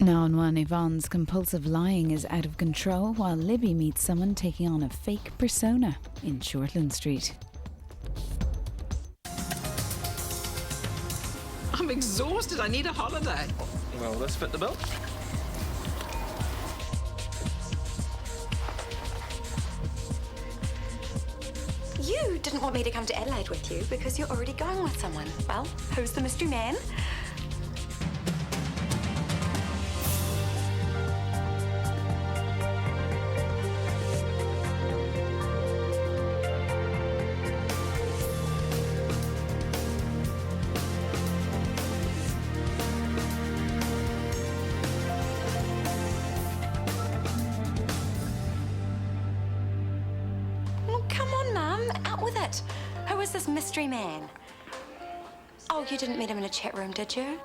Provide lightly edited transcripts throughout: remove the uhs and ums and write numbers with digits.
Now on one, Yvonne's compulsive lying is out of control while Libby meets someone taking on a fake persona in Shortland Street. I'm exhausted. I need a holiday. Well, let's fit the bill. You didn't want me to come to Adelaide with you because you're already going with someone. Well, who's the mystery man? Who is this mystery man? Oh, you didn't meet him in a chat room, did you?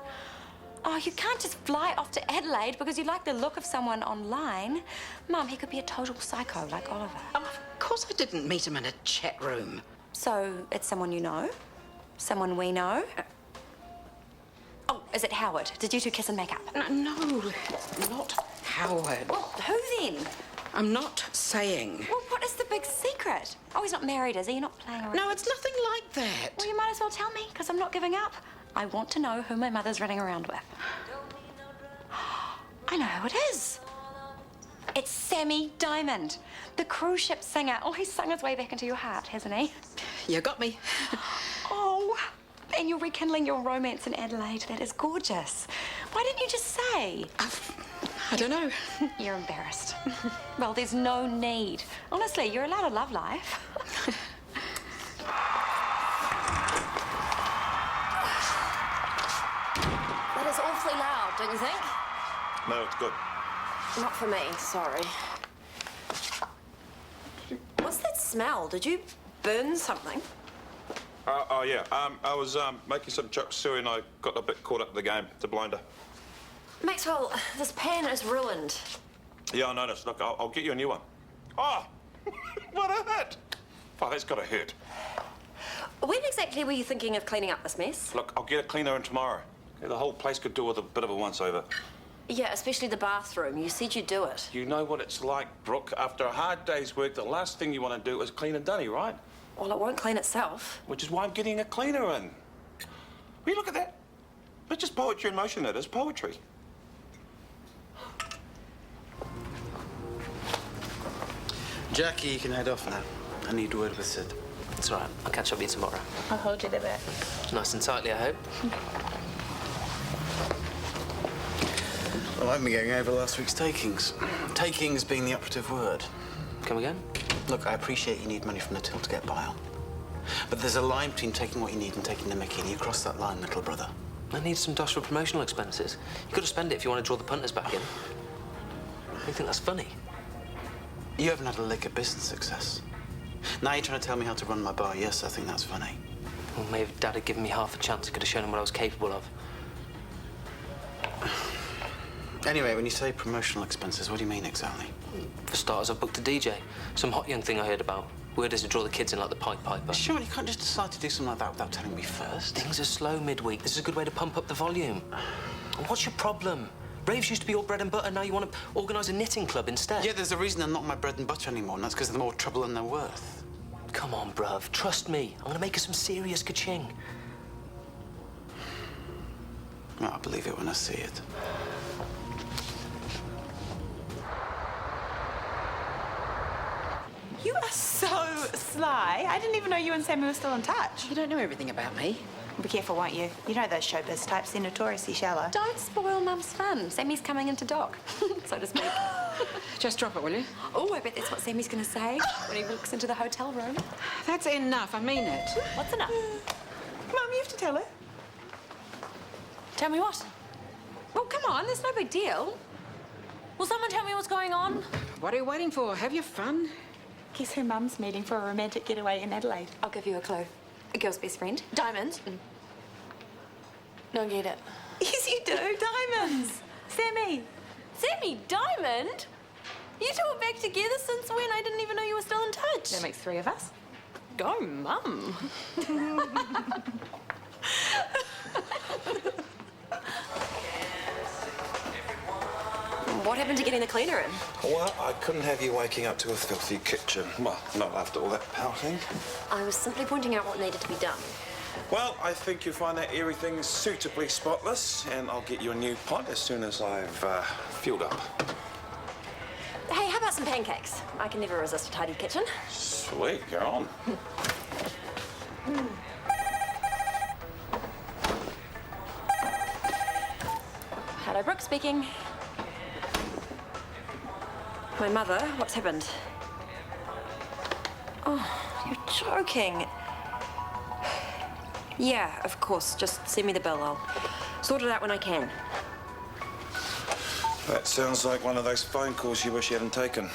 Oh, you can't just fly off to Adelaide because you like the look of someone online. Mum, he could be a total psycho like Oliver. Of course I didn't meet him in a chat room. So, it's someone you know? Someone we know? Oh, is it Howard? Did you two kiss and make up? No, not Howard. Well, who then? I'm not saying. Well, what is the big secret? Oh, he's not married, is he? You're not playing around? No, it's nothing like that. Well, you might as well tell me, because I'm not giving up. I want to know who my mother's running around with. I know who it is. It's Sammy Diamond, the cruise ship singer. Oh, he's sung his way back into your heart, hasn't he? You got me. Oh, and you're rekindling your romance in Adelaide. That is gorgeous. Why didn't you just say? I don't know. You're embarrassed. Well, there's no need. Honestly, you're allowed a love life. That is awfully loud, don't you think? No, it's good. Not for me, sorry. What's that smell? Did you burn something? Oh, yeah. I was making some chop suey and I got a bit caught up in the game. It's a blinder. Maxwell, this pan is ruined. Yeah, I noticed. Look, I'll get you a new one. Oh, what a hit. Oh, that's got to hurt. When exactly were you thinking of cleaning up this mess? Look, I'll get a cleaner in tomorrow. Okay, the whole place could do with a bit of a once-over. Yeah, especially the bathroom. You said you'd do it. You know what it's like, Brooke. After a hard day's work, the last thing you want to do is clean a dunny, right? Well, it won't clean itself. Which is why I'm getting a cleaner in. Will you look at that? It's just poetry in motion, it is poetry. Jackie, you can head off now. I need a word with Sid. It's all right. I'll catch up with you tomorrow. I'll hold you to that. Nice and tightly, I hope. Well, I've been going over last week's takings. Takings being the operative word. Come again? Look, I appreciate you need money from the till to get by on. But there's a line between taking what you need and taking the mickey, and you cross that line, little brother. I need some dosh for promotional expenses. You've got to spend it if you want to draw the punters back in. You think that's funny? You haven't had a lick of business success. Now you're trying to tell me how to run my bar. Yes, I think that's funny. Well, maybe if Dad had given me half a chance, I could have shown him what I was capable of. Anyway, when you say promotional expenses, what do you mean exactly? For starters, I've booked a DJ. Some hot young thing I heard about. Word is to draw the kids in like the Pied Piper. Sure, you can't just decide to do something like that without telling me first. Things are slow midweek. This is a good way to pump up the volume. What's your problem? Raves used to be all bread and butter. Now you want to organise a knitting club instead. Yeah, there's a reason they're not my bread and butter anymore, and that's because they're more trouble than they're worth. Come on, bruv. Trust me. I'm going to make us some serious ka-ching. Well, I'll believe it when I see it. You are so sly. I didn't even know you and Sammy were still in touch. You don't know everything about me. Be careful, won't you? You know those showbiz types, they're notoriously shallow. Don't spoil Mum's fun. Sammy's coming into dock, so to speak. Just drop it, will you? Oh, I bet that's what Sammy's going to say when he walks into the hotel room. That's enough. I mean it. What's enough? Mum, you have to tell her. Tell me what? Well, come on, there's no big deal. Will someone tell me what's going on? What are you waiting for? Have your fun. Guess her mum's meeting for a romantic getaway in Adelaide. I'll give you a clue. A girl's best friend. Diamonds? Don't get it. Yes, you do. Diamonds. Sammy. Sammy Diamond? You two are back together since when? I didn't even know you were still in touch. That makes 3 of us. Go, Mum. What happened to getting the cleaner in? Well, I couldn't have you waking up to a filthy kitchen. Well, not after all that pouting. I was simply pointing out what needed to be done. Well, I think you'll find that everything suitably spotless, and I'll get you a new pot as soon as I've fueled up. Hey, how about some pancakes? I can never resist a tidy kitchen. Sweet, go on. Hello, Brooke speaking. My mother, what's happened? Oh, you're joking. Yeah, of course. Just send me the bill. I'll sort it out when I can. That sounds like one of those phone calls you wish you hadn't taken.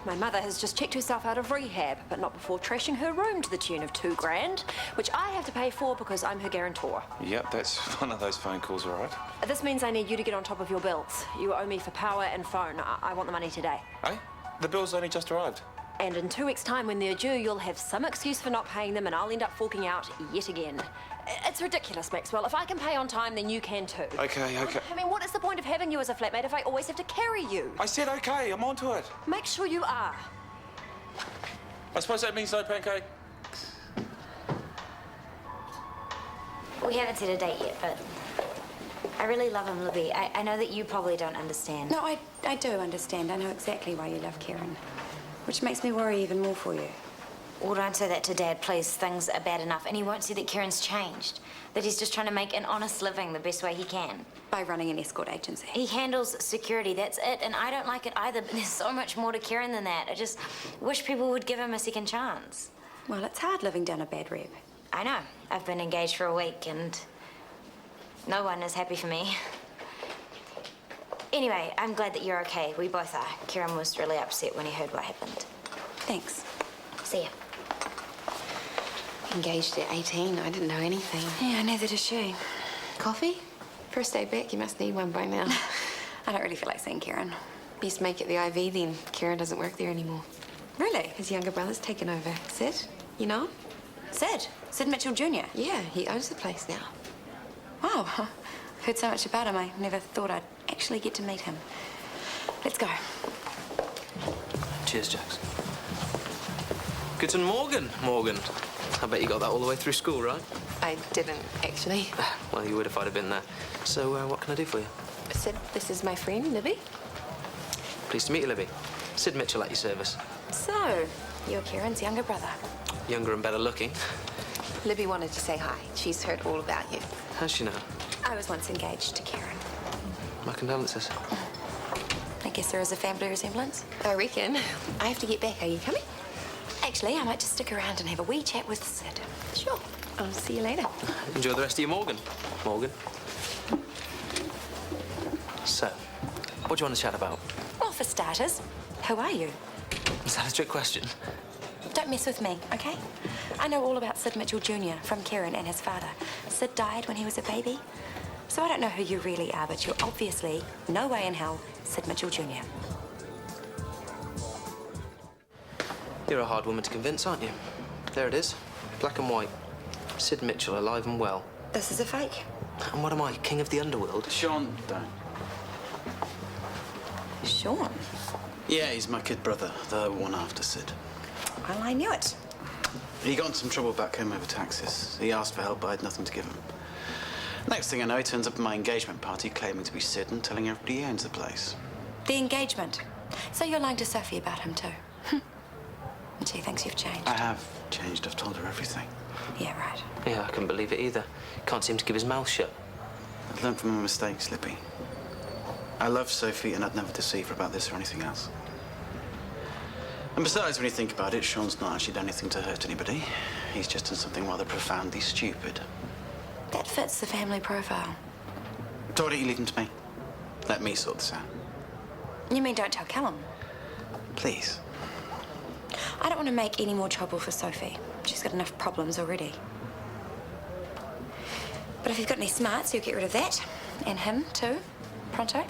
My mother has just checked herself out of rehab, but not before trashing her room to the tune of $2 grand, which I have to pay for because I'm her guarantor. Yep, that's one of those phone calls, all right. This means I need you to get on top of your bills. You owe me for power and phone. I want the money today. Hey, the bill's only just arrived. And in 2 weeks' time, when they're due, you'll have some excuse for not paying them, and I'll end up forking out yet again. It's ridiculous, Maxwell. If I can pay on time, then you can too. Okay. I mean, what is the point of having you as a flatmate if I always have to carry you? I said okay, I'm onto it. Make sure you are. I suppose that means no pancake. We haven't set a date yet, but I really love him, Libby. I know that you probably don't understand. No, I do understand. I know exactly why you love Kieran, which makes me worry even more for you. Well, don't say that to Dad, please. Things are bad enough. And he won't see that Kieran's changed. That he's just trying to make an honest living the best way he can. By running an escort agency. He handles security, that's it. And I don't like it either, but there's so much more to Kieran than that. I just wish people would give him a second chance. Well, it's hard living down a bad rep. I know. I've been engaged for a week and no one is happy for me. Anyway, I'm glad that you're okay. We both are. Kieran was really upset when he heard what happened. Thanks. See ya. Engaged at 18. I didn't know anything. Yeah, neither does she. Coffee? First day back, you must need one by now. I don't really feel like seeing Kieran. Best make it the IV then. Kieran doesn't work there anymore. Really? His younger brother's taken over. Sid, you know? Sid Mitchell Jr. Yeah, he owns the place now. Wow. I've heard so much about him, I never thought I'd actually get to meet him. Let's go. Cheers, Jax. Guten Morgen, Morgan. I bet you got that all the way through school, right? I didn't, actually. Well, you would if I'd have been there. So, what can I do for you? Sid, this is my friend, Libby. Pleased to meet you, Libby. Sid Mitchell at your service. So, you're Kieran's younger brother. Younger and better looking. Libby wanted to say hi. She's heard all about you. How's she know? I was once engaged to Kieran. My condolences. I guess there is a family resemblance. I reckon. I have to get back. Are you coming? Actually, I might just stick around and have a wee chat with Sid. Sure. I'll see you later. Enjoy the rest of your Morgan. Morgan. So, what do you want to chat about? Well, for starters, who are you? Is that a trick question? Don't mess with me, okay? I know all about Sid Mitchell Jr. from Kieran and his father. Sid died when he was a baby. So I don't know who you really are, but you're obviously, no way in hell, Sid Mitchell Jr. You're a hard woman to convince, aren't you? There it is. Black and white. Sid Mitchell, alive and well. This is a fake. And what am I, king of the underworld? Sean, don't. Sean? Yeah, he's my kid brother, the one after Sid. Well, I knew it. He got in some trouble back home over taxes. He asked for help, but I had nothing to give him. Next thing I know, he turns up at my engagement party claiming to be Sid and telling everybody he owns the place. The engagement. So you're lying to Sophie about him, too? And she thinks you've changed. I have changed. I've told her everything. Yeah, right. Yeah, I couldn't believe it either. Can't seem to keep his mouth shut. I've learned from my mistakes, Libby. I love Sophie, and I'd never deceive her about this or anything else. And besides, when you think about it, Sean's not actually done anything to hurt anybody. He's just done something rather profoundly stupid. That fits the family profile. So why don't you leave him to me? Let me sort this out. You mean don't tell Callum? Please. I don't want to make any more trouble for Sophie. She's got enough problems already. But if you've got any smarts, you'll get rid of that. And him, too. Pronto?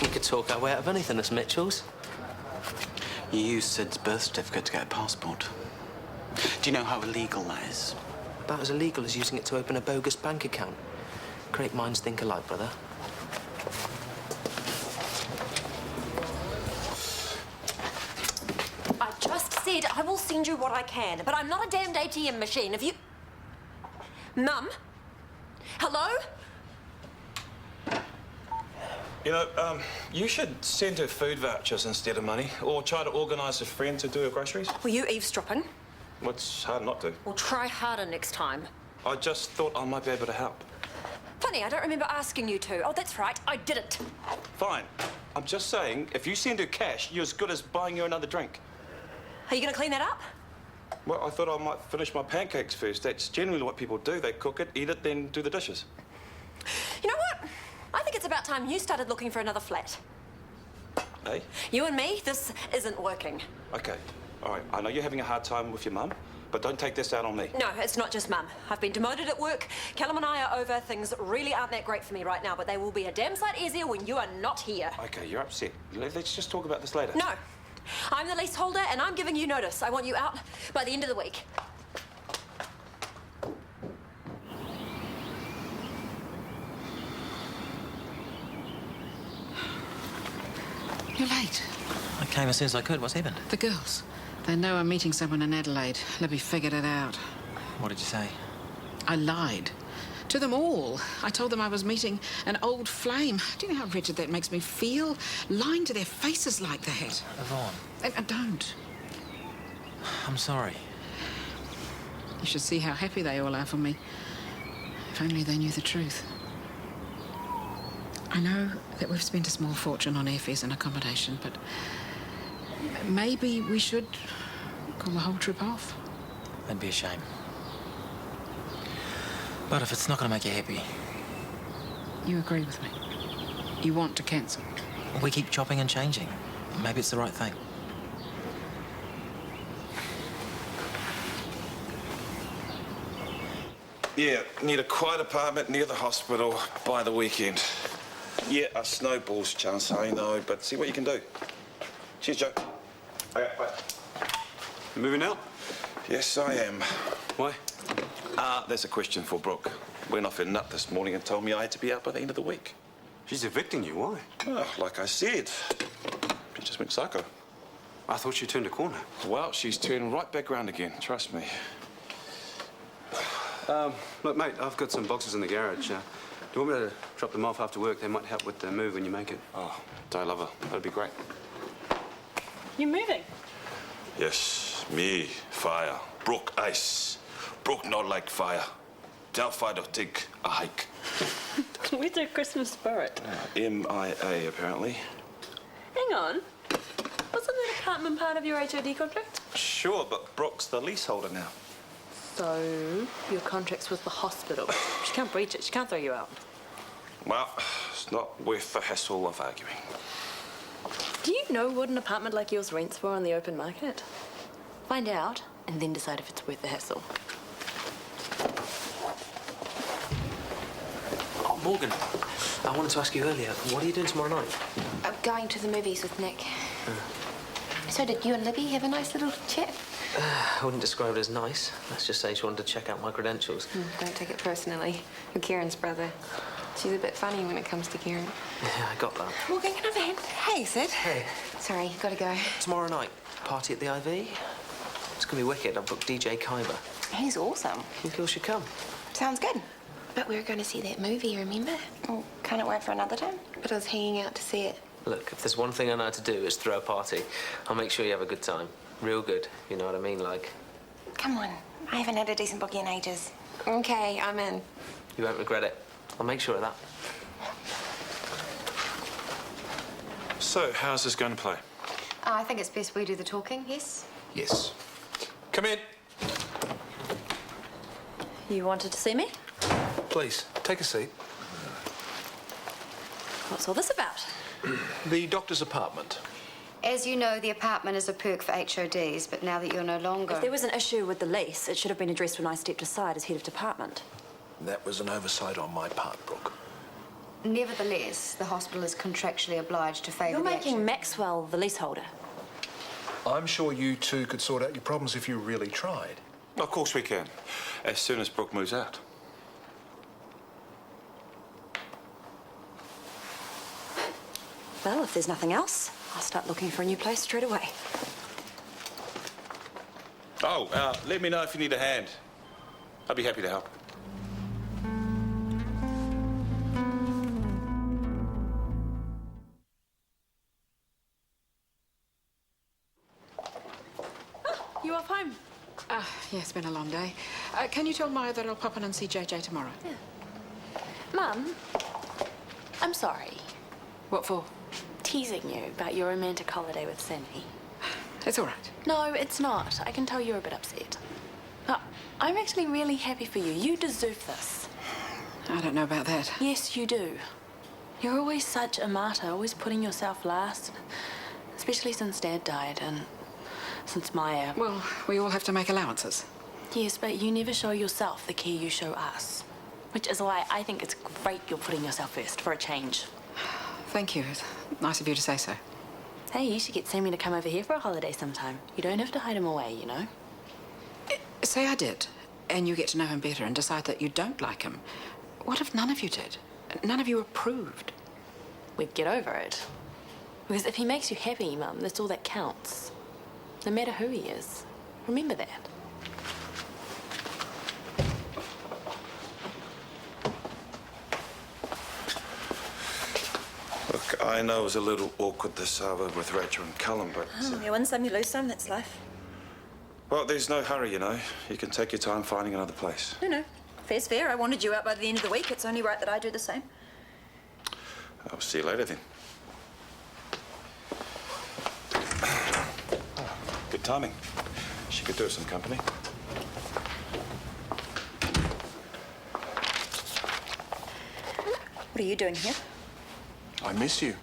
We could talk our way out of anything, us Mitchells. You used Sid's birth certificate to get a passport. Do you know how illegal that is? About as illegal as using it to open a bogus bank account. Great minds think alike, brother. I just said I will send you what I can, but I'm not a damned ATM machine. If you... Mum? Hello? You know, you should send her food vouchers instead of money, or try to organise a friend to do her groceries. Were you eavesdropping? Well, it's hard not to. Well, try harder next time. I just thought I might be able to help. Funny, I don't remember asking you to. Oh, that's right, I didn't. Fine. I'm just saying, if you send her cash, you're as good as buying her another drink. Are you going to clean that up? Well, I thought I might finish my pancakes first. That's generally what people do. They cook it, eat it, then do the dishes. You know what? I think it's about time you started looking for another flat. Hey? You and me, this isn't working. Okay. All right. I know you're having a hard time with your mum, but don't take this out on me. No, it's not just Mum. I've been demoted at work. Callum and I are over. Things really aren't that great for me right now, but they will be a damn sight easier when you are not here. Okay, you're upset. Let's just talk about this later. No. I'm the leaseholder and I'm giving you notice. I want you out by the end of the week. You're late. I came as soon as I could. What's happened? The girls. They know I'm meeting someone in Adelaide. Libby figured it out. What did you say? I lied. To them all. I told them I was meeting an old flame. Do you know how wretched that makes me feel? Lying to their faces like that. Yvonne. And don't. I'm sorry. You should see how happy they all are for me. If only they knew the truth. I know that we've spent a small fortune on airfares and accommodation, but maybe we should call the whole trip off. That'd be a shame. But if it's not going to make you happy... You agree with me? You want to cancel? We keep chopping and changing. Maybe it's the right thing. Yeah, need a quiet apartment near the hospital by the weekend. Yeah, a snowball's chance, I know, but see what you can do. Cheers, Joe. Okay, bye. You moving out? Yes, I am. Why? There's a question for Brooke. Went off her nut this morning and told me I had to be out by the end of the week. She's evicting you. Why? Oh, like I said, she just went psycho. I thought she turned a corner. Well, she's turned right back round again, trust me. Look, mate, I've got some boxes in the garage. Do you want me to drop them off after work? They might help with the move when you make it. Oh, don't love her. That'd be great. You're moving? Yes, me, fire. Brooke, ice. Brooke not like fire. Tell fire to take a hike. Where's the Christmas spirit? MIA, apparently. Hang on. Wasn't that apartment part of your HOD contract? Sure, but Brooke's the leaseholder now. So, your contract's with the hospital. She can't breach it. She can't throw you out. Well, it's not worth the hassle of arguing. Do you know what an apartment like yours rents for on the open market? Find out, and then decide if it's worth the hassle. Oh, Morgan, I wanted to ask you earlier, what are you doing tomorrow night? I'm going to the movies with Nick. So did you and Libby have a nice little chat? I wouldn't describe it as nice. Let's just say she wanted to check out my credentials. Don't take it personally. You're Kieran's brother. She's a bit funny when it comes to Kieran. Yeah, I got that. Morgan, can I have a hand? Hey, Sid. Hey. Sorry, gotta go. Tomorrow night, party at the IV. It's gonna be wicked. I've booked DJ Kyber. He's awesome. Think you should come? Sounds good. But we were going to see that movie, remember? Oh, can't it wait for another time? But I was hanging out to see it. Look, if there's one thing I know how to do, it's throw a party. I'll make sure you have a good time. Real good, you know what I mean? Like... Come on. I haven't had a decent bookie in ages. Okay, I'm in. You won't regret it. I'll make sure of that. So, how's this going to play? I think it's best we do the talking, yes? Yes. Come in. You wanted to see me? Please, take a seat. What's all this about? The doctor's apartment. As you know, the apartment is a perk for HODs, but now that you're no longer... If there was an issue with the lease, it should have been addressed when I stepped aside as head of department. That was an oversight on my part, Brooke. Nevertheless, the hospital is contractually obliged to favour You're the making HOD. Maxwell the leaseholder. I'm sure you two could sort out your problems if you really tried. Of course we can. As soon as Brooke moves out. Well, if there's nothing else, I'll start looking for a new place straight away. Oh, let me know if you need a hand. I'd be happy to help. You off home? Yeah, it's been a long day. Can you tell Maya that I'll pop in and see JJ tomorrow? Yeah. Mum, I'm sorry. What for? Teasing you about your romantic holiday with Sammy. It's all right. No, it's not. I can tell you're a bit upset. But I'm actually really happy for you. You deserve this. I don't know about that. Yes, you do. You're always such a martyr, always putting yourself last. Especially since Dad died and since Maya. Well, we all have to make allowances. Yes, but you never show yourself the care you show us. Which is why I think it's great you're putting yourself first for a change. Thank you. It's nice of you to say so. Hey, you should get Sammy to come over here for a holiday sometime. You don't have to hide him away, you know? Say I did, and you get to know him better and decide that you don't like him. What if none of you did? None of you approved? We'd get over it. Because if he makes you happy, Mum, that's all that counts. No matter who he is. Remember that. Look, I know it was a little awkward this hour with Rachel and Callum, but... You win some, you lose some, that's life. Well, there's no hurry, you know. You can take your time finding another place. No, fair's fair. I wanted you out by the end of the week. It's only right that I do the same. I'll see you later, then. Good timing. She could do us some company. What are you doing here? I miss you.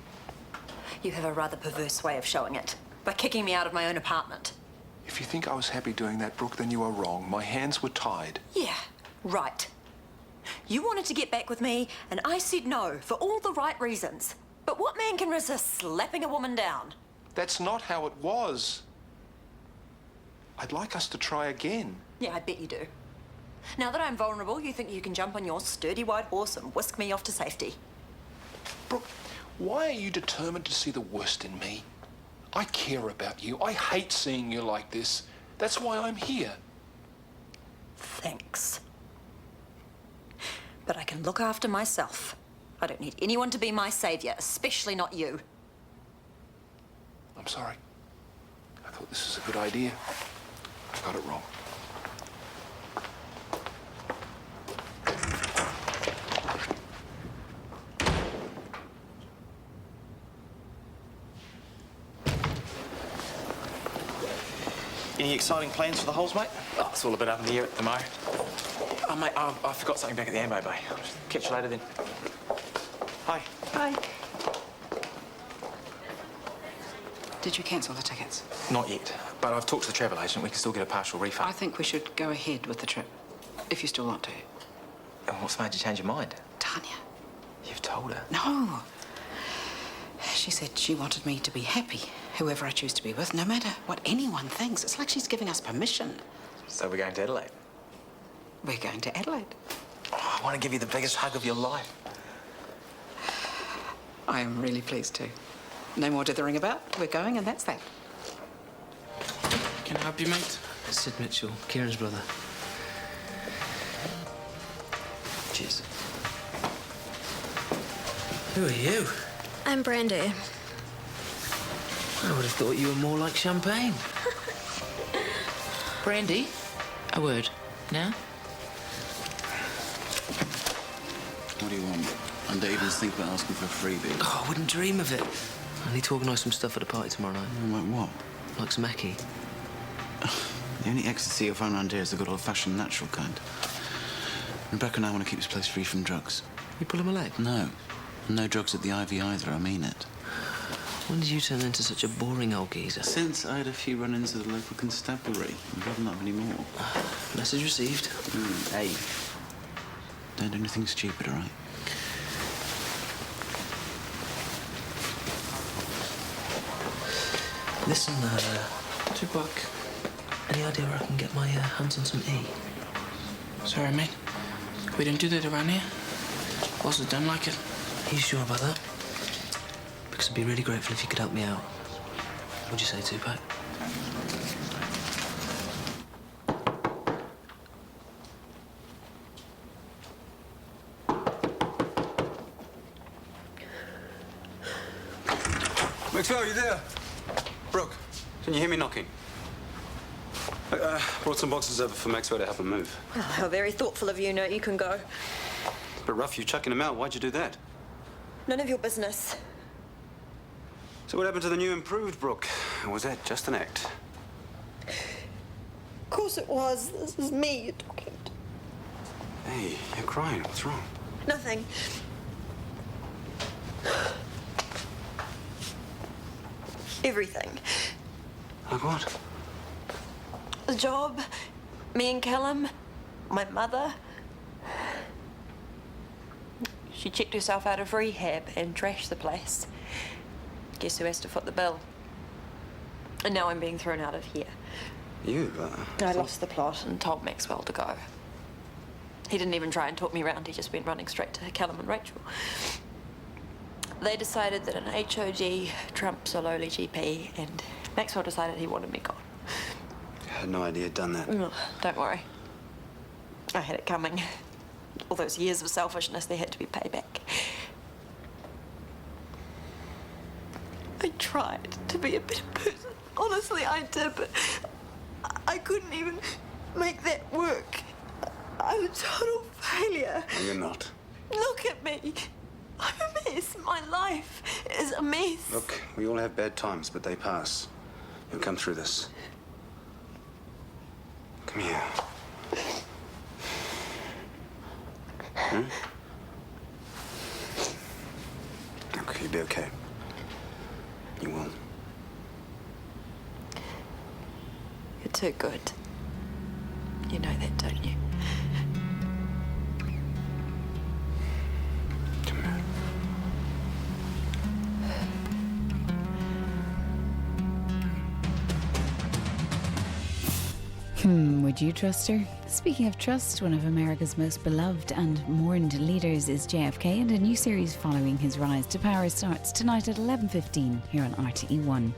You have a rather perverse way of showing it. By kicking me out of my own apartment. If you think I was happy doing that, Brooke, then you are wrong. My hands were tied. Yeah, right. You wanted to get back with me, and I said no, for all the right reasons. But what man can resist slapping a woman down? That's not how it was. I'd like us to try again. Yeah, I bet you do. Now that I'm vulnerable, you think you can jump on your sturdy white horse and whisk me off to safety. Brooke, why are you determined to see the worst in me? I care about you. I hate seeing you like this. That's why I'm here. Thanks. But I can look after myself. I don't need anyone to be my savior, especially not you. I'm sorry. I thought this was a good idea. I got it wrong. Any exciting plans for the holes, mate? Oh, it's all a bit up in the air at the moment. Oh, mate, I forgot something back at the ammo bay. I'll just catch you later then. Hi. Hi. Did you cancel the tickets? Not yet, but I've talked to the travel agent. We can still get a partial refund. I think we should go ahead with the trip, if you still want to. And what's made you change your mind? Tanya. You've told her? No. She said she wanted me to be happy, whoever I choose to be with, no matter what anyone thinks. It's like she's giving us permission. So we're going to Adelaide? We're going to Adelaide. Oh, I want to give you the biggest hug of your life. I am really pleased to. No more dithering about. We're going, and that's that. Can I help you, mate? Sid Mitchell, Kieran's brother. Cheers. Who are you? I'm Brandy. I would have thought you were more like champagne. Brandy, a word. Now? What do you want? I don't even think about asking for a freebie. Oh, I wouldn't dream of it. I need to organise some stuff at the party tomorrow night. Like what? Like some Mackie. The only ecstasy you'll find around here is the good old-fashioned natural kind. Rebecca and I want to keep this place free from drugs. You pulling my leg? No. No drugs at the Ivy either, I mean it. When did you turn into such a boring old geezer? Since I had a few run-ins with the local constabulary. I'd rather not have any more. Message received. Hey. Don't do anything stupid, all right? Listen, Tupac, any idea where I can get my hands on some E? Sorry, mate. We don't do that around here. Bosses don't like it. Are you sure about that? Max would be really grateful if you could help me out. What'd you say, Tupac? Maxwell, you there? Brooke, can you hear me knocking? Brought some boxes over for Maxwell to help him move. Oh, how very thoughtful of you. No, you can go. But rough, you chucking him out. Why'd you do that? None of your business. So what happened to the new improved Brooke? Or was that just an act? Of course it was. This is me you're talking to. Hey, you're crying. What's wrong? Nothing. Everything. Like what? The job, me and Callum, my mother. She checked herself out of rehab and trashed the place. Guess who has to foot the bill? And now I'm being thrown out of here. You, I lost the plot and told Maxwell to go. He didn't even try and talk me round. He just went running straight to Callum and Rachel. They decided that an HOG trumps a lowly GP, and Maxwell decided he wanted me gone. I had no idea you'd done that. Oh, don't worry. I had it coming. All those years of selfishness, there had to be payback. I tried to be a better person. Honestly, I did, but I couldn't even make that work. I'm a total failure. No, you're not. Look at me. I'm a mess. My life is a mess. Look, we all have bad times, but they pass. You'll come through this. Come here. Hmm? Look, you'll be okay. You will. You're too good. You know that, don't you? Come here. Would you trust her? Speaking of trust, one of America's most beloved and mourned leaders is JFK, and a new series following his rise to power starts tonight at 11:15 here on RTE1.